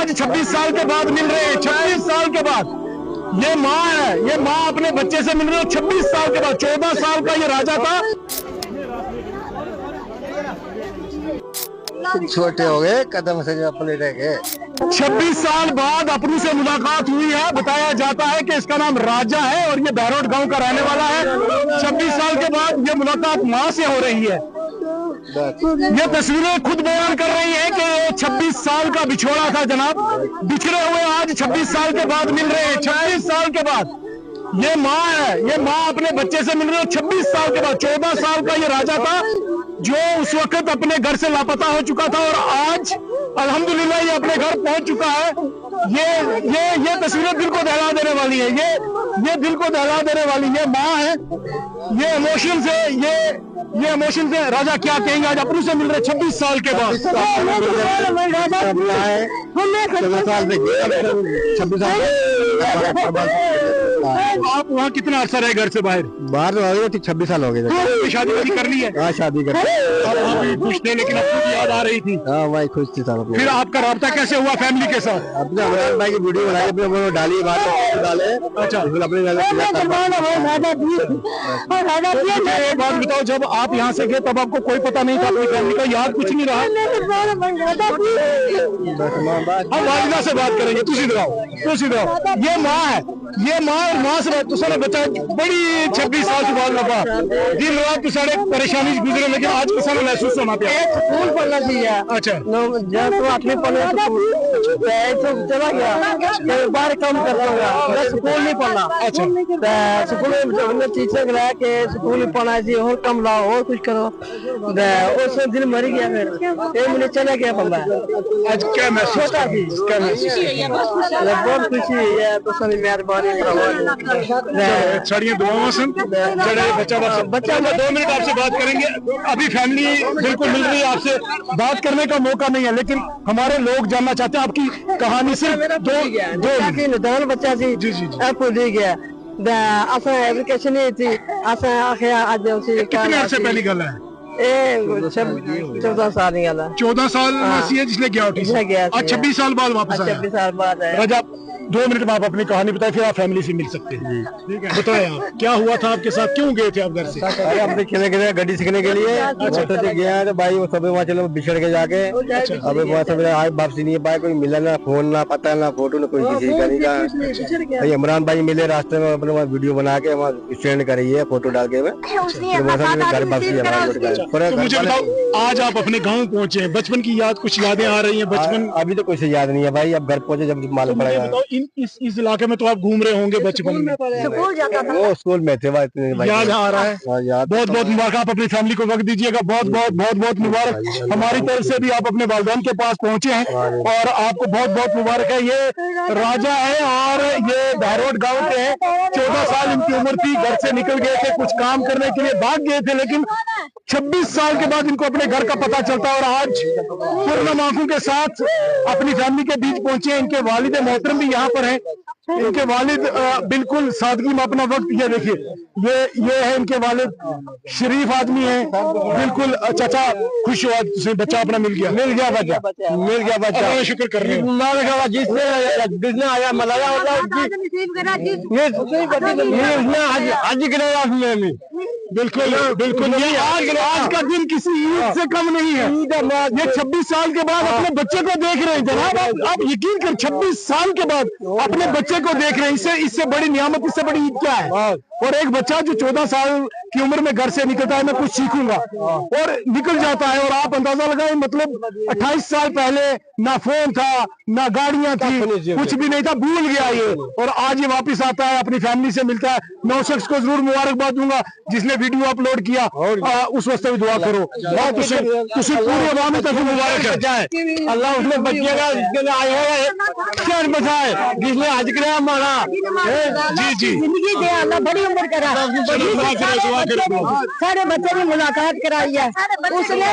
आज 26 साल के बाद मिल रहे हैं, 26 साल के बाद। ये माँ है, ये माँ अपने बच्चे से मिल रही है 26 साल के बाद। 14 साल का ये राजा था, छोटे हो गए, कदम से जो अपने रह गए। 26 साल बाद अपनों से मुलाकात हुई है। बताया जाता है कि इसका नाम राजा है और ये बहरोड गांव का रहने वाला है। 26 साल के बाद ये मुलाकात माँ से हो रही है। ये तस्वीरें खुद बयान कर रही हैं कि ये 26 साल का बिछोड़ा था जनाब, बिछड़े हुए आज 26 साल के बाद मिल रहे हैं। 26 साल के बाद ये माँ है, ये माँ अपने बच्चे से मिल रही है 26 साल के बाद। 14 साल का ये राजा था जो उस वक्त अपने घर से लापता हो चुका था और आज अल्हम्दुलिल्लाह ये अपने घर पहुंच चुका है। ये तस्वीरें दिल को दहला देने वाली है। ये दिल को दहला देने वाली ये माँ है। ये इमोशन से राजा क्या कहेंगे आज अपनों से मिल रहे 26 साल के बाद। 26 साल आप वहाँ कितना अर्सा रहे घर से बाहर? बाहर तो हो गए 26 साल हो गए। शादी वादी कर ली है? हाँ शादी कर। आप वहाँ भी खुश थे लेकिन आपको भी याद आ रही थी? हाँ भाई खुश थी साहब। फिर आपका राब्ता कैसे हुआ फैमिली के साथ? अपने इमरान भाई की वीडियो बनाई, अपने डाली बात डाले। अच्छा अपने एक बात बताओ, जब आप यहाँ से गए तब आपको कोई पता नहीं था, कोई फैमिली का याद कुछ नहीं रहा? हम वालिदा से बात करेंगे। तू सीधे आओ। ये माँ है, ये माँ और माँ से तो सारे बच्चा बड़ी 26 साल के बाद लगा दिन रात तो सारे परेशानी गुजरे, लेकिन आज को सारा महसूस होना पिया। स्कूल पढ़ना चाहिए। अच्छा जब तो 8वीं पढ़े तो चला गया, बाहर काम करता स्कूल नहीं पढ़ना। अच्छा स्कूल में टीचर रहा के स्कूल में पढ़ना चाहिए और कम लाओ और कुछ करो। उस दिन मर गया, फिर 1 महीने चला गया बंदा। आज क्या महसूस क्या महसूस बहुत खुशी है। तो सभी मेहरबानी छड़ियाँ दुआओं से बच्चा 2 मिनट आपसे बात करेंगे। अभी फैमिली बिल्कुल मिल रही है, आपसे बात करने का मौका नहीं है, लेकिन हमारे लोग जानना चाहते हैं आपकी कहानी। सिर्फ दो बच्चा थी जी जी भूल गया। एप्लीकेशन नहीं थी। कितने अर्से पहली गल है? 14 साल नहीं गला। 14 साल सी है जिसने गया गया। आज 26 साल बाद वापस आया। 26 साल बाद है। राजा 2 मिनट में आप अपनी कहानी बताएं, फिर आप फैमिली से मिल सकते हैं। ठीक है, बताएं आप क्या हुआ था आपके साथ, क्यों गए थे आप घर से? अरे अपने खेलने के लिए गाड़ी सीखने के लिए मोटर से गया तो भाई वो सब वहाँ चलो बिछड़ के जाके। अबे वहाँ सब आज वापसी नहीं पाए, कोई मिला ना, फोन ना पता ना फोटो ना कोई किसी का नहीं का। इमरान भाई मिले रास्ते में, अपने वहाँ वीडियो बना के वहाँ स्टैंड करी है, फोटो डाल के घर वापसी। तो मुझे बताओ, आज आप अपने गाँव पहुँचे हैं, बचपन की याद कुछ यादें आ रही है? बचपन अभी तो कुछ याद नहीं है भाई, अब घर पहुँचे जब मालूम पड़ेगा। इस इलाके में तो आप घूम रहे होंगे बचपन में? स्कूल जाता था। वो स्कूल में थे भाई। याद आ रहा है? बहुत बहुत मुबारक। आप अपनी फैमिली को वक्त दीजिएगा। बहुत बहुत मुबारक। हमारी तरफ से भी आप अपने वालिदैन के पास पहुंचे हैं और आपको बहुत बहुत मुबारक है। ये राजा है और ये बहरोड गांव के हैं। 14 साल इनकी उम्र थी, घर से निकल गए थे, कुछ काम करने के लिए भाग गए थे, लेकिन 26 साल के बाद इनको अपने घर का पता चलता है और आज पूर्ण आंखों के साथ अपनी फैमिली के बीच पहुंचे हैं। इनके वालिद मोहतरम भी यहाँ पर हैं। इनके वालिद बिल्कुल सादगी में अपना वक्त, ये देखिए ये है इनके वालिद, शरीफ आदमी है बिल्कुल। चाचा खुश हुआ तुझे, बच्चा अपना मिल गया बच्चा। शुक्र कर रहे हैं जिसने आया मलाया बिल्कुल बिल्कुल। ये आज का दिन किसी ईद से कम नहीं है। ये 26 साल के बाद अपने बच्चे को देख रहे हैं जनाब। आप यकीन कर 26 साल के बाद अपने बच्चे को देख रहे हैं। इससे बड़ी नियामत, इससे बड़ी ईद क्या है? और एक बच्चा जो 14 साल की उम्र में घर से निकलता है, मैं कुछ सीखूंगा और निकल जाता है। और आप अंदाजा लगाएं, मतलब 28 साल पहले ना फोन था, ना गाड़ियां थी, कुछ भी नहीं था, भूल गया ये। और आज ये वापस आता है, अपनी फैमिली से मिलता है। मैं उस शख्स को जरूर मुबारकबाद दूंगा जिसने वीडियो अपलोड किया। उस वक्त भी दुआ करो, पूरी अवाम तक मुबारक है। अल्लाह उसने बचिएगा, बचाए जिसने आज किया हमारा। जी जी बड़ी उम्र करा, सारे बच्चे की मुलाकात कराई है उसने।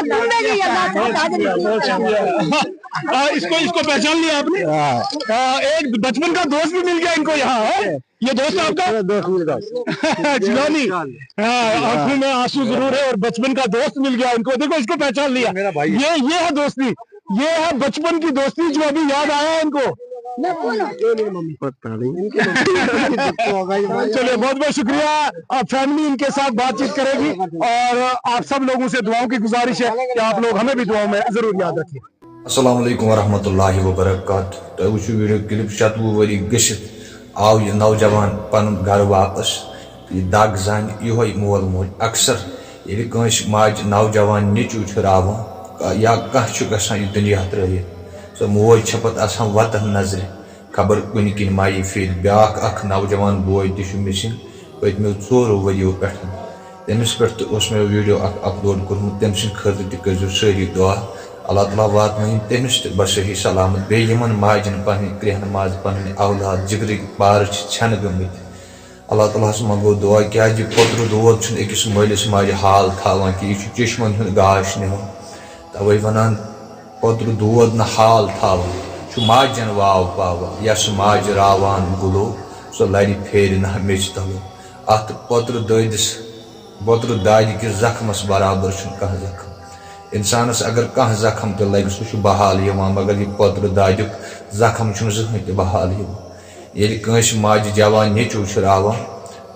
इसको पहचान लिया आपने? एक बचपन का दोस्त भी मिल गया इनको यहाँ। ये दोस्त आपका जिलानी, आंखों में आंसू जरूर है और बचपन का दोस्त मिल गया इनको। देखो इसको पहचान लिया, ये है दोस्ती। ये है बचपन की दोस्ती जो अभी याद आया इनको। पता नहीं चलिए बहुत बहुत शुक्रिया। आप फैमिली इनके साथ बातचीत करेगी और आप सब लोगों से दुआओं की गुजारिश है कि आप लोग हमें भी दुआओं में जरूर याद रखिए। अस्सलाम वालेकुम वरहमतुल्लाहि वबरकातुहू। तो वो वीडियो क्लिप 70 वरी गशित आव यह नौजवान पन घर वापस दाग जान यो मोल मोज अक्सर ये माज नौजवान निचू रावान या कह दुनिया त्रित सो मोज पत वतन नजर खबर कुन किन माई फिर ब्या नौजवान बोय मिसिंग पत्मो 4 वरियो पे तमिस पे मे वीडियो अपलोड कोर्मुत तम खत तजो सारी दुआ अल्लाह ताला वात तमिस बसही सलामत बेमन माजन पन क्रेहन माज पन औलाद जिगर बार छन गमित अल्लाह ताला मंगो दुआ क्या पोतर दोद अकिस मलिस माज हाल थावान कि यह चश्मन गाश निहान तवे वनान पोतर दोद न हाल थावान माजन वाव पावा यस माज रावान गुलो सो लर फेर न मेच तलो अत पोतर ददिस पोतर दाद किस जख्मस बराबर कह जख्म इंसानस अगर कह जख्म तो लगे सह बहाल मगर यह पोतर दादुक जख्म जहन बहाल ये कंस माज जवान नेचू रावान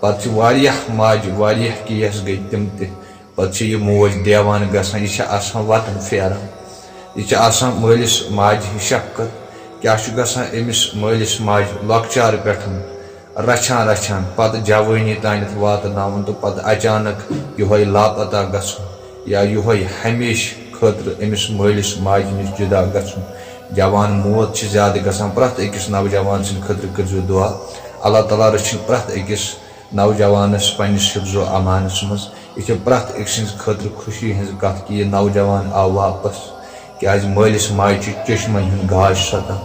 पत् माज केस गई तम तह मोज देवान गसान यह वतन फेरान यह मलिस माज शफकत क्या अमिस मलिस माज लॉकचार पे रछान रछान पत जवानी तानत वातनावन तो पत अचानक यह लापता गसन या यह हमेश खतर अमिस मलिस माज नश जुदा गसन जवान मौत ज्यादा गसान प्रत अकिस नौजवान खतर करो दुआ अल्लाह ताला रचिन प्रत अकिस नौजवानस पन्निस हिफ्ज़ो अमानस मज यह प्रत अक खतर खुशी हज कत कि यह नौजवान आव वापस क्या मलिस माज चश्मन हूं गाश सतान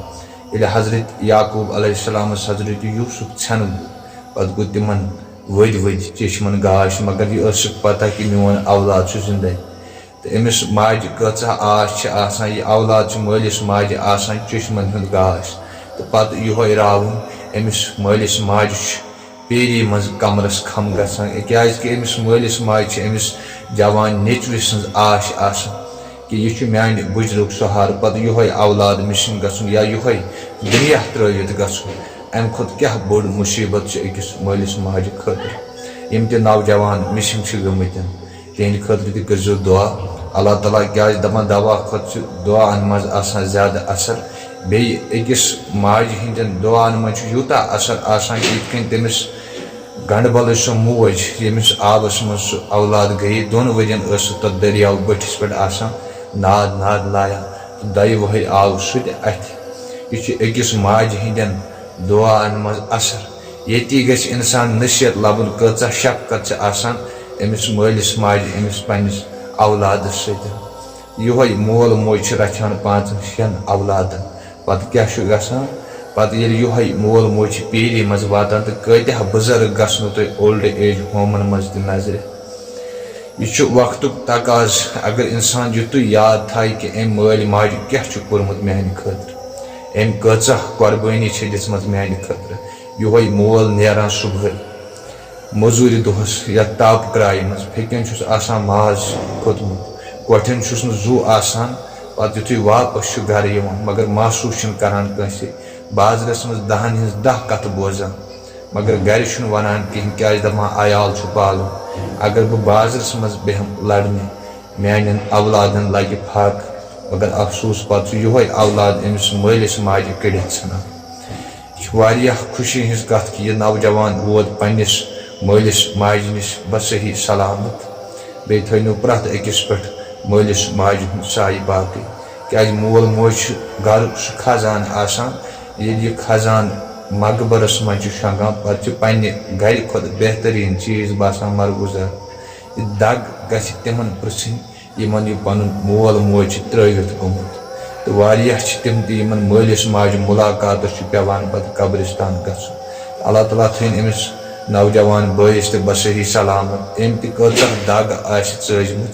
ये हजरत याकूब अलैहिस्सलाम हजरत यूसुफ छन पे गो तिम वद वद चश्मन गाश मगर यह पता कि मोन औलाद जिंदा तो अमिस माज कचा आश यह औलाद मलिस माज चश्मन हूं गाश तो पत यह रावन अमिस मलिस माज पेरी मज कमरस खम गसान क्या अमिस मलिस माज अमिस जवान नेचुर सज आश कि यह मान गुजरुक सहार पत यह औलाद मिसिंग गसन या यह दुनिया त्रवित गसन अम खुद क्या बोड़ मुसीबत अकिस मलिस माज खतर यम त नौजवान मिसिंग गमत तिहद खतर तजो दुआ अल्लाह ताला क्या दपान दवा खुद दुआन मज ज्यादा असर बे अकिस माज हंदन दुआन मज यूता असर कि तमिस गंडबल सो मोज यमिस आबस मज औलाद गई 2 वरियन तथ दरियाव बटिस पे नाद नाद लाया तो 2 वहर आव सुत अथ यह अकिस माज हंदन दुआन मज असर ये गस इंसान नसीहत लबन कचा शफकत अमिस मलिस माज अमिस पन्निस औलाद सत यह मोल मोज रचान 5-6 औलादन पत क्या गसान पत यह मोल मोज पेरी मज वातान तो कत्या बुजुर्ग गसनो तुम ओल्ड एज होमन मज नजर यह वक्त तकाज अगर इंसान युत याद थाय कि अम मल माज क्या कोर्मुत मेन खतर अम कचा कुर्बानी दिसमत मेन खतर यह मोल नेरान सुबह मजूरी दोहस या ताप कराय मज फेकन माज खोतमुत कोठन जू आसान पत युत वापस घर मगर महसूस करान कंसे बाजरस मज 10 हज 10 कथ बोजान मगर घर वनान कहें क्या दपान आयाल पालन अगर बह बाजरस मज बेहम लड़ने मान औलादन लगे फाक मगर अफसोस पत यह औलाद अमिस मलिस माज कड़ित सान यह खुशी हज कथ कि यह नौजवान वोत पन्निस मलिस माज नश बसही सलामत बे थो प्रत अकिस पे मलिस माज साय बाकी क्या मोल मोज घर खजान आसान ये खजान मकबरस मज शंगान पे पन्ने घर खुद बेहतरीन चीज बसान मरगुजार यह दग गि तिमन पृछन यमन यह पन मोल मोज त्रवित गोमुत तो तम तमन मलिस माज मुलाकात पेवान पे कब्रिस्तान गसन अल्लाह ताला थन अमिस नौजवान बयस तो बसही सलामत अम तचा दग आजम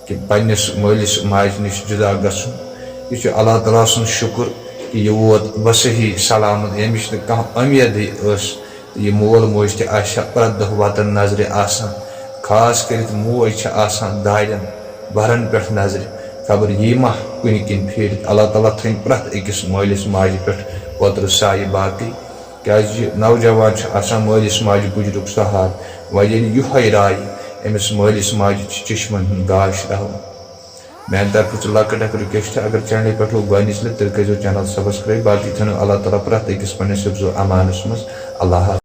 कि पन्निस मलिस माज नश जुदा गसन यह अल्लाह ताला सुन शुक्र कि यह वोत बसही सलामत यमिश कह उम्मीद यह मोल मोज प्रत दह वतन नजर आसान खास कर मोज दारन बहरन पे नजर खबर यी मा کن کن پھر اللہ تعالیٰ تھن پرت أکس مالس ماجہ پہ اوتر سایہ باقی کیازِ نوجوان آسان مالس ماجہ گجرک سہار وۄنۍ ییٚلہِ یِہوٚے راے أمس مالس ماجہ چشمن ہُنٛد گاش رہو میانہ طرف لۄکٕٹ اکھ رِکویسٹ اگر چینلہِ پٮ۪ٹھ گۄڈنِچ لٹہِ تیٚلہِ کٔرِزیو چینل سبسکرایب باقی تھٲنو اللہ تعالیٰ پرٛٮ۪تھ أکِس پنٛنِس حفظ و امانس منٛز اللہ حافظ